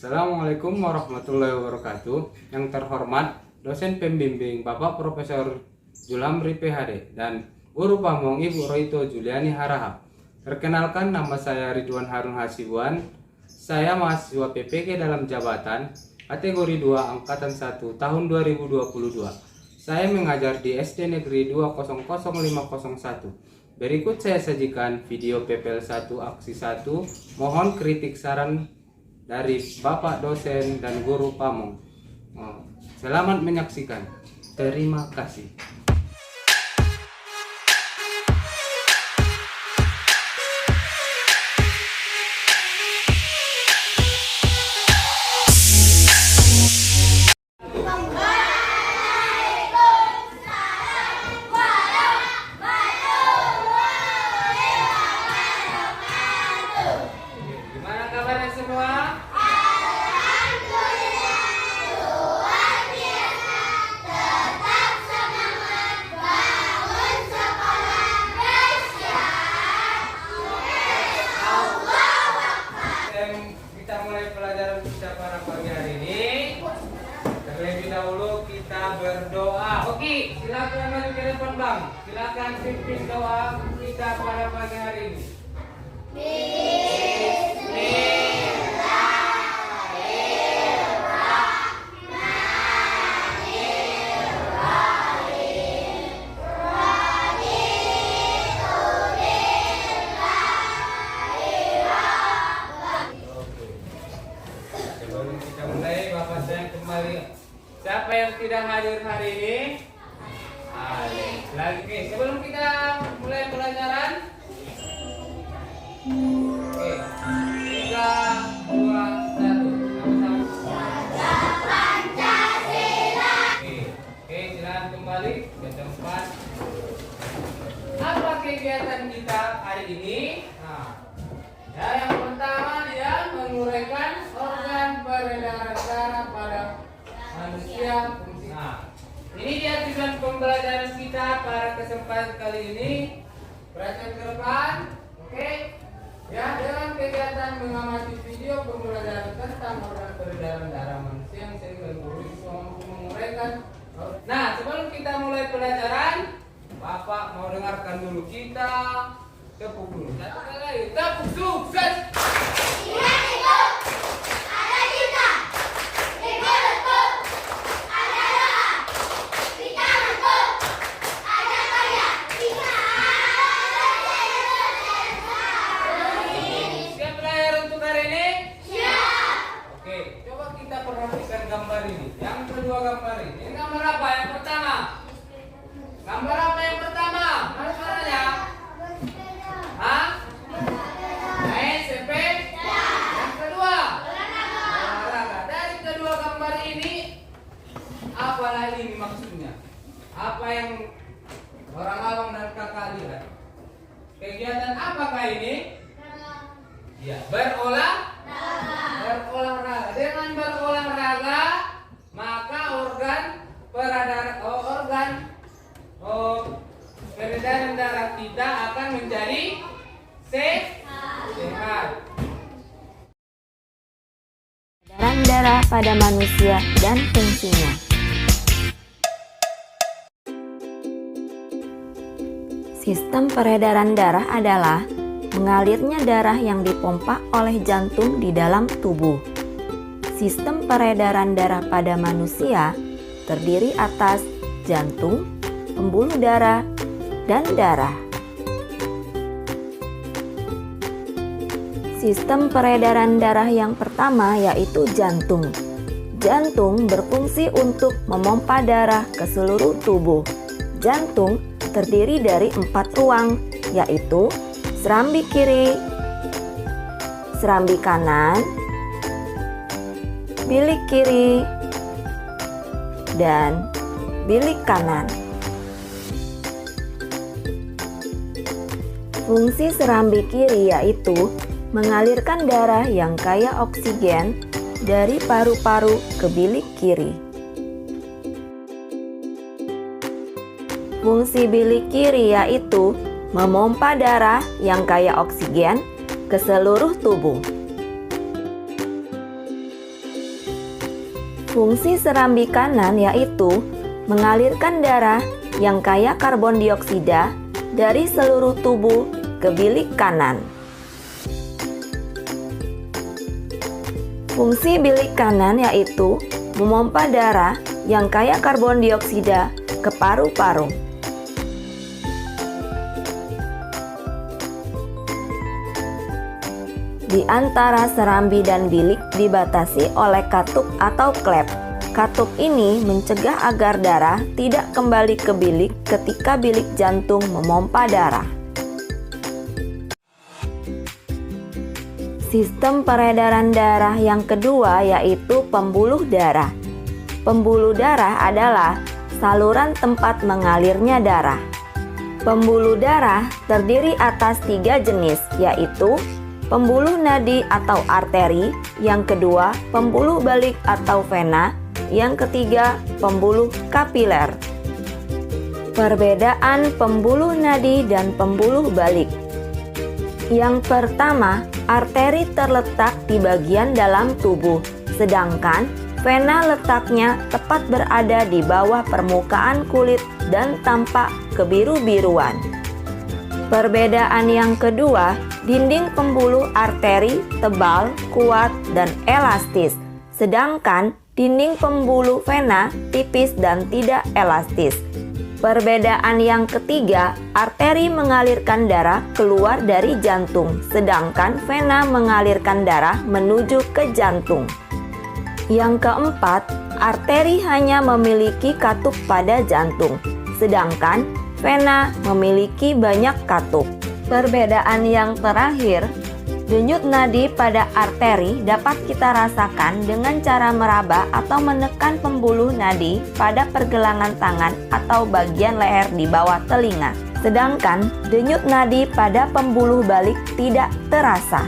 Assalamualaikum warahmatullahi wabarakatuh. Yang terhormat dosen pembimbing Bapak Profesor Julamri PhD dan Guru Pamong Ibu Roito Juliani Harahap. Perkenalkan, nama saya Ridwan Harun Hasibuan. Saya mahasiswa PPK dalam jabatan kategori 2 angkatan 1 tahun 2022. Saya mengajar di SD Negeri 200501. Berikut saya sajikan video PPL 1 aksi 1. Mohon kritik saran dari Bapak dosen dan Guru Pamong. Selamat menyaksikan. Terima kasih. Gimana kabarnya semua? Kita mulai pelajaran kita pada pagi hari ini. Terlebih dahulu kita berdoa. Oke, silakan maju ke depan Bang. Silakan pimpin doa kita pada pagi hari ini. Sebelum kita mulai, Bapak saya kembali. Siapa yang tidak hadir hari ini? Lagi. Sebelum kita mulai pelajaran, oke, 3, 2, 1. Sama-sama. Oke, silakan kembali ke tempat. Apa kegiatan kita hari ini? Yang pertama dia menguraikan organ peredaran darah pada manusia. Ini dia tujuan pembelajaran kita pada kesempatan kali ini. Perhatian ke depan, oke? Ya, dalam kegiatan mengamati video pembelajaran tentang organ peredaran darah manusia yang sehingga guru bisa mampu menguraikan. Nah, sebelum kita mulai pelajaran, Bapak mau dengarkan dulu kita. Tepuk dulu. Satu kali lagi. Tepuk sukses. Siap belajar untuk hari ini? Siap. Oke, coba kita perhatikan gambar ini. Yang kedua gambar ini. Ini gambar apa? Yang pertama. Gambar apa yang pertama? Mana suaranya? Hah? Main sepeda. Yang kedua olahraga. Dari kedua gambar ini, apalah ini maksudnya? Apa yang orang awam dan kakak lihat? Kegiatan apakah ini? Ya, berolahraga. Dengan berolahraga, maka peredaran darah kita akan menjadi sehat. Peredaran darah pada manusia dan fungsinya. Sistem peredaran darah adalah mengalirnya darah yang dipompa oleh jantung di dalam tubuh. Sistem peredaran darah pada manusia terdiri atas jantung, pembuluh darah, dan darah. Sistem peredaran darah yang pertama yaitu jantung. Jantung berfungsi untuk memompa darah ke seluruh tubuh. Jantung terdiri dari 4 ruang, yaitu serambi kiri, serambi kanan, bilik kiri, dan bilik kanan. Fungsi serambi kiri yaitu mengalirkan darah yang kaya oksigen dari paru-paru ke bilik kiri. Fungsi bilik kiri yaitu memompa darah yang kaya oksigen ke seluruh tubuh. Fungsi serambi kanan yaitu mengalirkan darah yang kaya karbon dioksida dari seluruh tubuh ke bilik kanan. Fungsi bilik kanan yaitu memompa darah yang kaya karbon dioksida ke paru-paru. Di antara serambi dan bilik dibatasi oleh katup atau klep. Katup ini mencegah agar darah tidak kembali ke bilik ketika bilik jantung memompa darah. Sistem peredaran darah yang kedua yaitu pembuluh darah. Pembuluh darah adalah saluran tempat mengalirnya darah. Pembuluh darah terdiri atas 3 jenis, yaitu pembuluh nadi atau arteri, yang kedua pembuluh balik atau vena, yang ketiga pembuluh kapiler. Perbedaan pembuluh nadi dan pembuluh balik. Yang pertama, arteri terletak di bagian dalam tubuh, sedangkan vena letaknya tepat berada di bawah permukaan kulit dan tampak kebiru-biruan. Perbedaan yang kedua, dinding pembuluh arteri tebal, kuat, dan elastis, sedangkan dinding pembuluh vena tipis dan tidak elastis. Perbedaan yang ketiga, arteri mengalirkan darah keluar dari jantung, sedangkan vena mengalirkan darah menuju ke jantung. Yang keempat, arteri hanya memiliki katup pada jantung, sedangkan vena memiliki banyak katup. Perbedaan yang terakhir, denyut nadi pada arteri dapat kita rasakan dengan cara meraba atau menekan pembuluh nadi pada pergelangan tangan atau bagian leher di bawah telinga. Sedangkan denyut nadi pada pembuluh balik tidak terasa.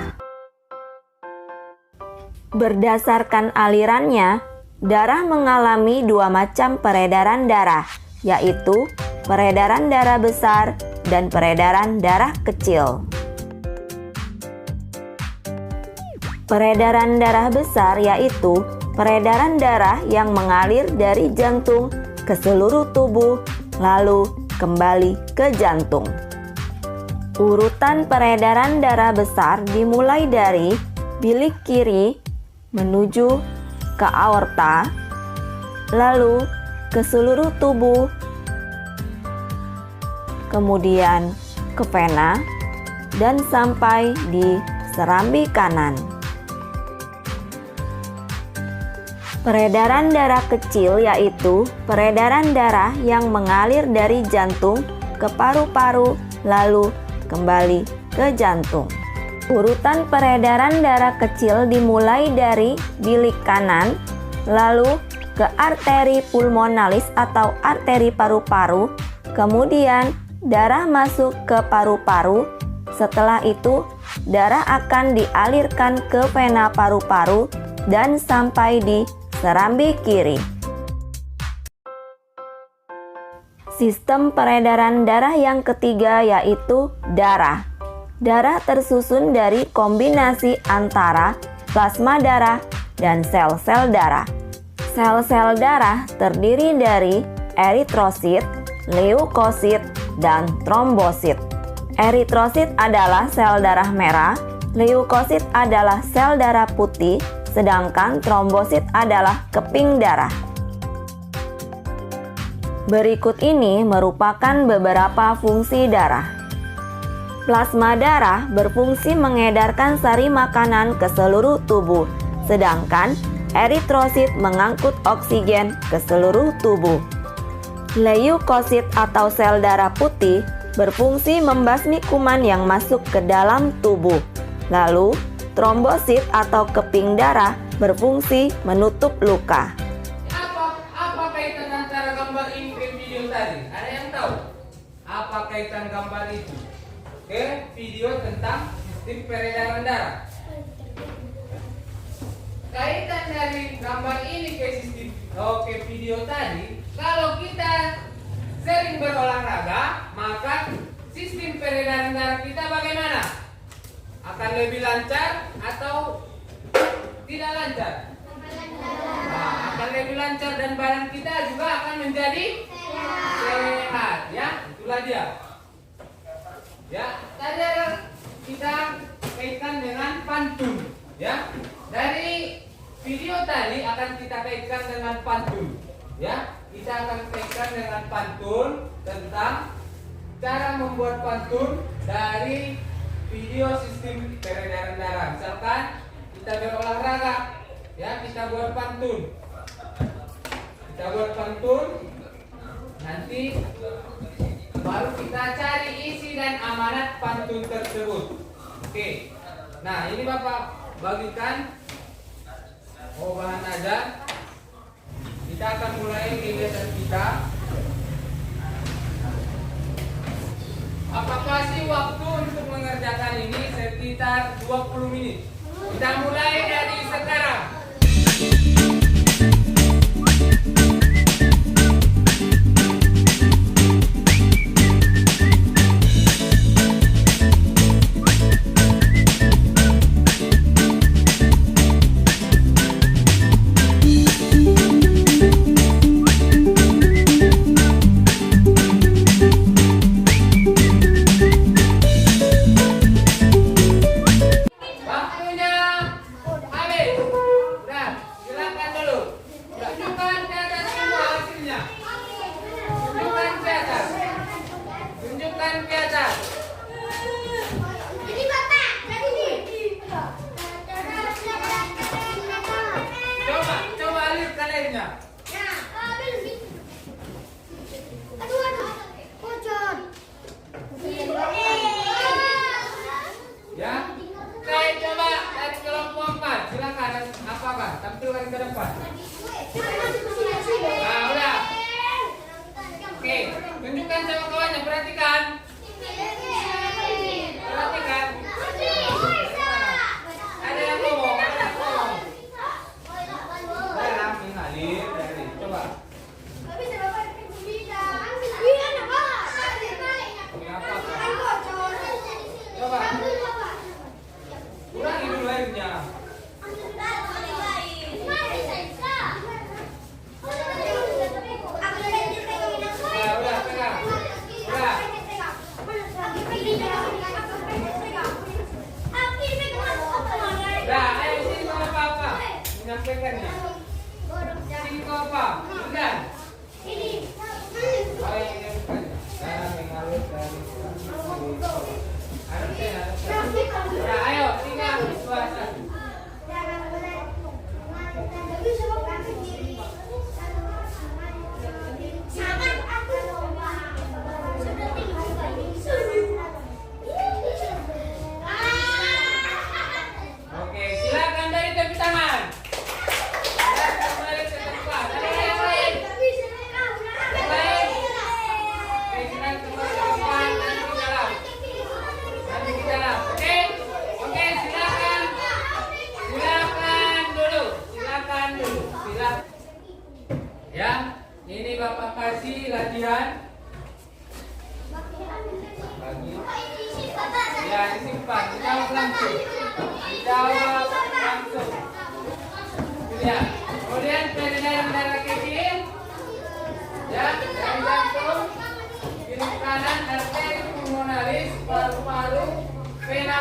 Berdasarkan alirannya, darah mengalami 2 macam peredaran darah, yaitu peredaran darah besar dan peredaran darah kecil. Peredaran darah besar yaitu peredaran darah yang mengalir dari jantung ke seluruh tubuh, lalu kembali ke jantung. Urutan peredaran darah besar dimulai dari bilik kiri menuju ke aorta, lalu ke seluruh tubuh, kemudian ke vena, dan sampai di serambi kanan. Peredaran darah kecil yaitu peredaran darah yang mengalir dari jantung ke paru-paru lalu kembali ke jantung. Urutan peredaran darah kecil dimulai dari bilik kanan, lalu ke arteri pulmonalis atau arteri paru-paru, kemudian darah masuk ke paru-paru. Setelah itu, darah akan dialirkan ke vena paru-paru dan sampai di serambi kiri. Sistem peredaran darah yang ketiga yaitu darah. Darah tersusun dari kombinasi antara plasma darah dan sel-sel darah. Sel-sel darah terdiri dari eritrosit, leukosit, dan trombosit. Eritrosit adalah sel darah merah, leukosit adalah sel darah putih, sedangkan trombosit adalah keping darah. Berikut ini merupakan beberapa fungsi darah. Plasma darah berfungsi mengedarkan sari makanan ke seluruh tubuh, sedangkan eritrosit mengangkut oksigen ke seluruh tubuh. Leukosit atau sel darah putih berfungsi membasmi kuman yang masuk ke dalam tubuh. Lalu, trombosit atau keping darah berfungsi menutup luka. Apa kaitan antara gambar ini ke video tadi? Ada yang tahu? Apa kaitan gambar itu ke video tentang sistem peredaran darah? Kaitan dari gambar ini ke sistem video tadi, kalau kita sering berolahraga, maka sistem peredaran darah kita bagaimana? Akan lebih lancar atau tidak lancar? Akan lebih lancar dan badan kita juga akan menjadi sehat. Ya, itulah dia. Ya, tadi kita kaitkan dengan pantun. Ya, dari video tadi akan kita kaitkan dengan pantun. Ya, kita akan kaitkan dengan pantun tentang cara membuat pantun dari video sistem peredaran darah. Misalkan kita berolahraga, ya kita buat pantun. Kita buat pantun, nanti baru kita cari isi dan amanat pantun tersebut. Oke. Nah, ini Bapak bagikan bahan ada. Kita akan mulai kegiatan kita. Apakah sih waktu untuk mengerjakan ini sekitar 20 menit? Kita mulai dari sekarang. Tampilkan ke depan. Nah, udah. Oke, tunjukkan sama kawannya, perhatikan. Perhatikan. Ada yang ngomong, ada yang ngomong. Dalam mengalir dari, coba. Coba. Kurangi dulu airnya. Menyampaikannya. Sini kau apa? Bukan. Ini. Oh, ini bukan. Cara mengalir dari harusnya. Nah, ayo, tinggal suara. Oke, silakan dari tepi tangan. Ya, ini Bapak kasih latihan. Bagi. Ya, disimpan, dijawab langsung. Dijawab langsung. Ya, kemudian peredaran darah kecil. Ya, dari jantung, kiri kanan, arteri pulmonalis, paru-paru, vena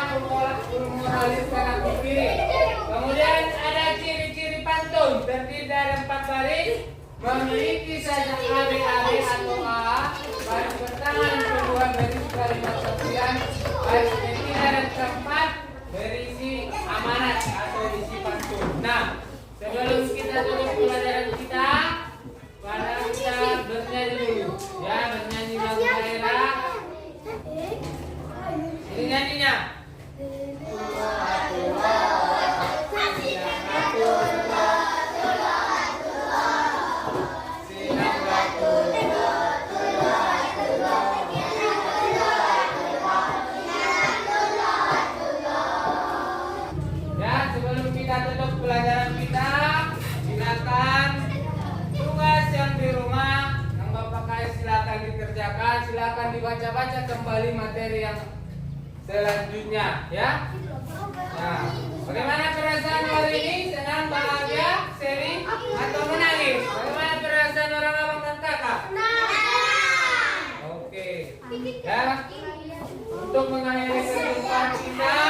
pulmonalis kanan kiri. Kemudian ada ciri-ciri pantun, terdiri dari 4 baris. Memiliki sajak ABAB atau A, baris pertama dan kedua berisi kalimat sajian, baris ketiga dan keempat berisi amanat atau isi pantun. Nah, sebelum kita tutup pelajaran kita, pada kita bernyanyi dulu, ya bernyanyi lagu daerah. Ini nyanyinya. Silakan dibaca-baca kembali materi yang selanjutnya, ya. Nah, bagaimana perasaan hari ini? Senang, bahagia, sedih, atau menangis? Ya, untuk mengakhiri perjumpaan kita